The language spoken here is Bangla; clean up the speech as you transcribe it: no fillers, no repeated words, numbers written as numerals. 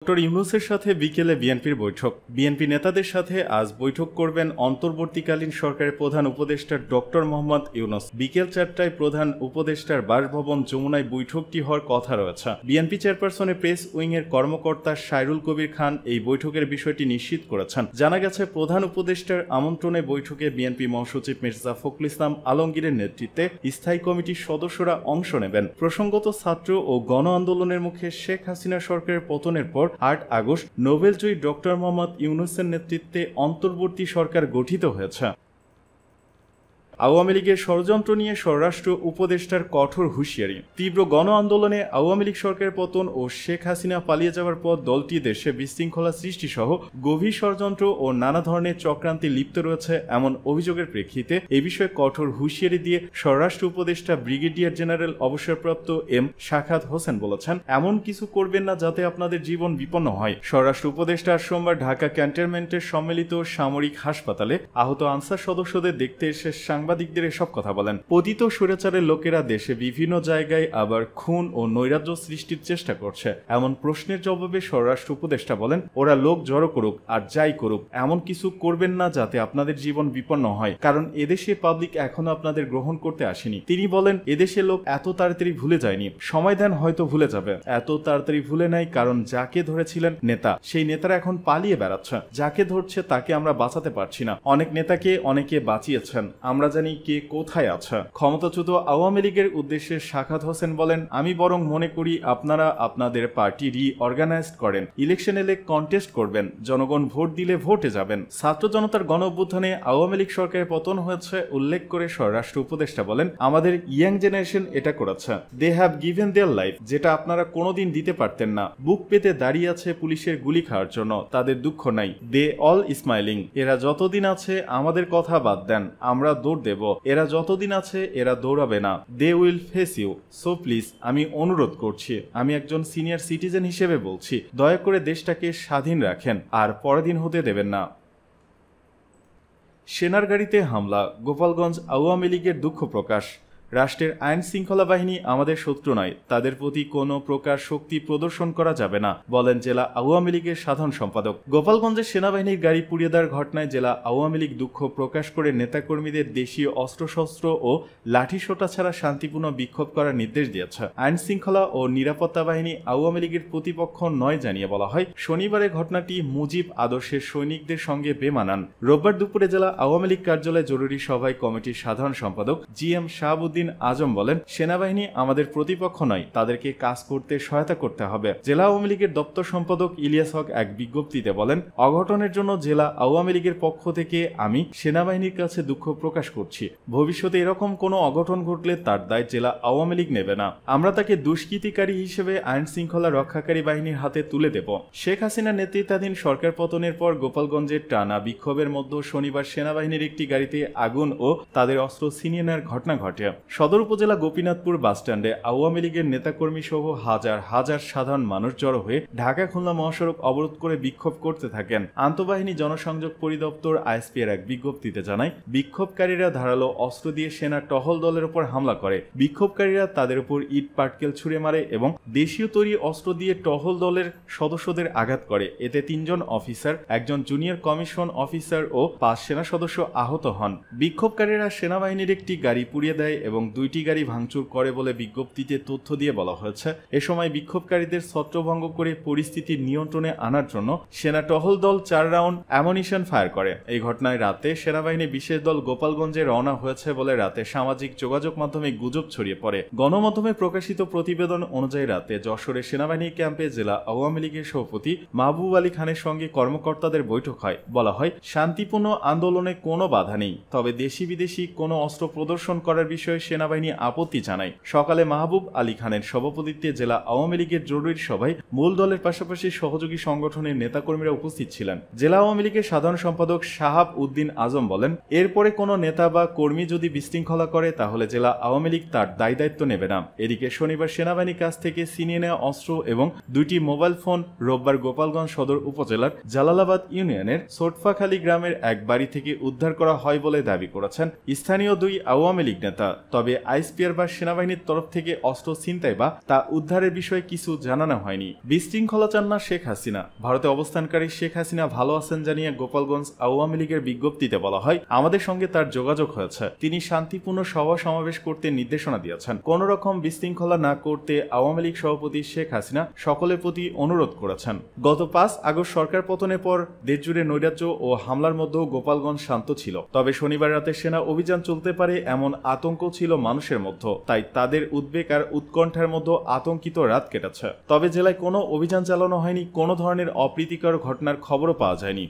ডক্টর ইউনূসের সাথে বিকেলে বিএনপির বৈঠক। বিএনপি নেতাদের সাথে আজ বৈঠক করবেন অন্তর্বর্তীকালীন সরকারের প্রধান উপদেষ্টা ডক্টর মোহাম্মদ ইউনূস। বিকেল 4টায় প্রধান উপদেষ্টার বাসভবন যমুনায় বৈঠকটি হওয়ার কথা রয়েছে। বিএনপি চেয়ারপারসনের প্রেস উইংয়ের কর্মকর্তা সাইরুল কবির খান এই বৈঠকের বিষয়টি নিশ্চিত করেছেন। জানা গেছে, প্রধান উপদেষ্টার আমন্ত্রণে বৈঠকে বিএনপি মহাসচিব মির্জা ফখরুল ইসলাম আলমগীরের নেতৃত্বে স্থায়ী কমিটির সদস্যরা অংশ নেবেন। প্রসঙ্গত, ছাত্র ও গণ আন্দোলনের মুখে শেখ হাসিনা সরকারের পতনের পর 8 আগস্ট নোবেলজয়ী ডক্টর মোহাম্মদ ইউনূসের নেতৃত্বে অন্তর্বর্তী সরকার গঠিত হয়েছে। আওয়ামী লীগের ষড়যন্ত্র নিয়ে স্বরাষ্ট্র উপদেষ্টার কঠোর হুঁশিয়ারি। তীব্র গণ আন্দোলনে আওয়ামী লীগ সরকারের পতন ও শেখ হাসিনা পালিয়ে যাওয়ার পর দলটি দেশে বিশৃঙ্খলা সৃষ্টি সহ গভীর ষড়যন্ত্র ও নানা ধরনের চক্রান্তে লিপ্ত রয়েছে এমন অভিযোগের প্রেক্ষিতে এ বিষয়ে কঠোর হুঁশিয়ারি দিয়ে স্বরাষ্ট্র উপদেষ্টা ব্রিগেডিয়ার জেনারেল অবসরপ্রাপ্ত এম শাখাত হোসেন বলেছেন, এমন কিছু করবেন না যাতে আপনাদের জীবন বিপন্ন হয়। স্বরাষ্ট্র উপদেষ্টা সোমবার ঢাকা ক্যান্টনমেন্টের সম্মিলিত সামরিক হাসপাতালে আহত আনসার সদস্যদের দেখতে এসে সাংবাদিকদের এসব কথা বলেন। পতিত স্বৈরাচারের লোকেরা দেশে বিভিন্ন জায়গায় আবার খুন ও নৈরাজ্য সৃষ্টির চেষ্টা করছে। এমন প্রশ্নের জবাবে স্বরাষ্ট্র উপদেষ্টা বলেন, ওরা লোক জড়ো করুক আর যাই করুক, এমন কিছু করবেন না যাতে আপনাদের জীবন বিপন্ন হয়, কারণ এদেশে পাবলিক এখনো আপনাদের গ্রহণ করতে আসেনি। তিনি বলেন, এদেশে লোক এত তাড়াতাড়ি ভুলে যায়নি, সময় দেন হয়তো ভুলে যাবে। এত তাড়াতাড়ি ভুলে নাই, কারণ যাকে ধরেছিলেন নেতা, সেই নেতারা এখন পালিয়ে বেড়াচ্ছে। যাকে ধরছে তাকে আমরা বাঁচাতে পারছি না। অনেক নেতাকে অনেকে বাঁচিয়েছেন, আমরা জানি কে কোথায় আছে। ক্ষমতাচ্যুত আওয়ামী লীগের উদ্দেশ্যে শাখাত হোসেন বলেন, আমি বরং মনে করি আপনারা আপনাদের পার্টি রিঅর্গানাইজ করেন, ইলেকশন এলে কন্টেস্ট করবেন, জনগণ ভোট দিলে ভোটে যাবেন। ছাত্র জনতার গণ অভ্যুত্থানে আওয়ামী লীগ সরকারের পতন হয়েছে উল্লেখ করে স্বরাষ্ট্র উপদেষ্টা বলেন, আমাদের ইয়াং জেনারেশন এটা করেছে। They have given their life, যেটা আপনারা কোনোদিন দিতে পারতেন না। বুক পেতে দাঁড়িয়ে আছে পুলিশের গুলি খাওয়ার জন্য, তাদের দুঃখ নাই। They all smiling. এরা যতদিন আছে আমাদের কথা বাদ দেন, আমরা দৌড় দেব। এরা যতদিন আছে এরা দৌড়াবে না। They will face you. So please, আমি অনুরোধ করছি, আমি একজন সিনিয়র সিটিজেন হিসেবে বলছি, দয়া করে দেশটাকে স্বাধীন রাখেন আর পরাধীন হতে দেবেন না। সেনার গাড়িতে হামলা, গোপালগঞ্জ আওয়ামী লীগের দুঃখ প্রকাশ। রাষ্ট্রের আইন শৃঙ্খলা বাহিনী আমাদের শত্রু নয়, তাদের প্রতি কোনো প্রকার শক্তি প্রদর্শন করা যাবে না, বলেন জেলা আওয়ামী লীগের সাধারণ সম্পাদক। গোপালগঞ্জের সেনাবাহিনীর গাড়ি পুড়িয়ে দেওয়ার ঘটনায় জেলা আওয়ামী লীগ দুঃখ প্রকাশ করে নেতাকর্মীদের দেশীয় অস্ত্রশস্ত্র ও লাঠিসোঁটা ছাড়া শান্তিপূর্ণ বিক্ষোভ করার নির্দেশ দিয়েছে। আইন শৃঙ্খলা ও নিরাপত্তা বাহিনী আওয়ামী লীগের প্রতিপক্ষ নয় জানিয়ে বলা হয়, শনিবারে ঘটনাটি মুজিব আদর্শের সৈনিকদের সঙ্গে বেমানান। রোববার দুপুরে জেলা আওয়ামী লীগ কার্যালয়ে জরুরি সভায় কমিটির সাধারণ সম্পাদক GM শাহাবুদ্দিন আজম বলেন, সেনাবাহিনী আমাদের প্রতিপক্ষ নয়, তাদেরকে কাজ করতে সহায়তা করতে হবে। জেলা আওয়ামী লীগের দপ্তর সম্পাদক ইলিয়াস হক এক বিজ্ঞপ্তিতে বলেন, অঘটনের জন্য জেলা আওয়ামী লীগের পক্ষ থেকে আমি সেনাবাহিনীর কাছে দুঃখ প্রকাশ করছি। ভবিষ্যতে এরকম কোনো অঘটন ঘটলে তার দায় জেলা আওয়ামী লীগ নেবে না। আমরা তাকে দুষ্কৃতিকারী হিসেবে আইন শৃঙ্খলা রক্ষাকারী বাহিনীর হাতে তুলে দেব। শেখ হাসিনার নেতৃত্বাধীন সরকার পতনের পর গোপালগঞ্জের টানা বিক্ষোভের মধ্যে শনিবার সেনাবাহিনীর একটি গাড়িতে আগুন ও তাদের অস্ত্র ছিনিয়ে নেওয়ার ঘটনা ঘটে। সদর উপজেলা গোপীনাথপুর বাসস্ট্যান্ডে আওয়ামী লীগের নেতাকর্মী সহ হাজার হাজার সাধারণ মানুষ জড়ো হয়ে ঢাকা খুলনা মহাসড়ক অবরোধ করে বিক্ষোভ করতে থাকেন। আন্তঃবাহিনী জনসংযোগ পরিদপ্তর ISP এর এক বিজ্ঞপ্তিতে জানায়, বিক্ষোভকারীরা ধারালো অস্ত্র দিয়ে সেনা টহল দলের উপর হামলা করে। বিক্ষোভকারীরা তাদের উপর ইট পাটকেল ছুড়ে মারে এবং দেশীয় তৈরি অস্ত্র দিয়ে টহল দলের সদস্যদের আঘাত করে। এতে 3 জন অফিসার, একজন জুনিয়র কমিশন অফিসার ও 5 সেনা সদস্য আহত হন। বিক্ষোভকারীরা সেনাবাহিনীর একটি গাড়ি পুড়িয়ে দেয় এবং 2টি গাড়ি ভাঙচুর করে বলে বিজ্ঞপ্তিতে তথ্য দিয়ে বলা হয়েছে। এ সময় বিক্ষোভকারীদের ছত্রভঙ্গ করে পরিস্থিতি নিয়ন্ত্রণে আনার জন্য সেনা টহল দল 4 রাউন্ড অ্যামুনিশন ফায়ার করে। এই ঘটনায় রাতে সেনাবাহিনী বিশেষ দল গোপালগঞ্জে রওনা হয়েছে বলে রাতে সামাজিক যোগাযোগ মাধ্যমে গুজব ছড়িয়ে পড়ে। গণমাধ্যমে প্রকাশিত প্রতিবেদন অনুযায়ী রাতে যশোরে সেনাবাহিনী ক্যাম্পে জেলা আওয়ামী লীগের সভাপতি মাহবুব আলী খানের সঙ্গে কর্মকর্তাদের বৈঠক হয়। বলা হয়, শান্তিপূর্ণ আন্দোলনে কোনো বাধা নেই, তবে দেশি বিদেশি কোনো অস্ত্র প্রদর্শন করার বিষয়ে সেনাবাহিনী আপত্তি জানায়। সকালে মাহবুব আলী খানের সভাপতিত্বে জেলা আওয়ামী লীগের জরুরি সভায় মূল দলের পাশাপাশি সহযোগী সংগঠনের নেতাকর্মীরা উপস্থিত ছিলেন। জেলা আওয়ামী লীগের সাধারণ সম্পাদক শাহাব উদ্দিন আজম বলেন, এরপরে কোনো নেতা বা কর্মী যদি বিশৃঙ্খলা করে তাহলে জেলা আওয়ামী লীগ তার দায় দায়িত্ব নেবে না। এদিকে শনিবার সেনাবাহিনীর কাছ থেকে ছিনিয়ে নেওয়া অস্ত্র এবং 2টি মোবাইল ফোন রোববার গোপালগঞ্জ সদর উপজেলার জালালাবাদ ইউনিয়নের সোটফাখালী গ্রামের এক বাড়ি থেকে উদ্ধার করা হয় বলে দাবি করেছেন স্থানীয় 2 আওয়ামী লীগ নেতা। তবে আইএসপিআর বা সেনাবাহিনীর তরফ থেকে অস্ত্র ছিনতাই বা তা উদ্ধারের বিষয়ে কিছু জানানো হয়নি। বিশৃঙ্খলা চান না শেখ হাসিনা। ভারতে অবস্থানকারী শেখ হাসিনা ভালো আছেন জানিয়ে গোপালগঞ্জ আওয়ামী লীগের বিজ্ঞপ্তিতে বলা হয়, আমাদের সঙ্গে তার যোগাযোগ হয়েছে। তিনি শান্তিপূর্ণ সভা সমাবেশ করতে নির্দেশনা দিয়েছেন। কোন রকম বিশৃঙ্খলা না করতে আওয়ামী লীগ সভাপতি শেখ হাসিনা সকলের প্রতি অনুরোধ করেছেন। গত 5 আগস্ট সরকার পতনের পর দেশজুড়ে নৈরাজ্য ও হামলার মধ্যেও গোপালগঞ্জ শান্ত ছিল। তবে শনিবার রাতে সেনা অভিযান চলতে পারে এমন আতঙ্ক ছিল মানুষের মধ্যে। তাই তাদের উদ্বেগ আর উৎকণ্ঠার মধ্যে আতঙ্কিত রাত কেটেছে। তবে জেলায় কোনো অভিযান চালানো হয়নি, কোনো ধরনের অপ্রীতিকর ঘটনার খবরও পাওয়া যায়নি।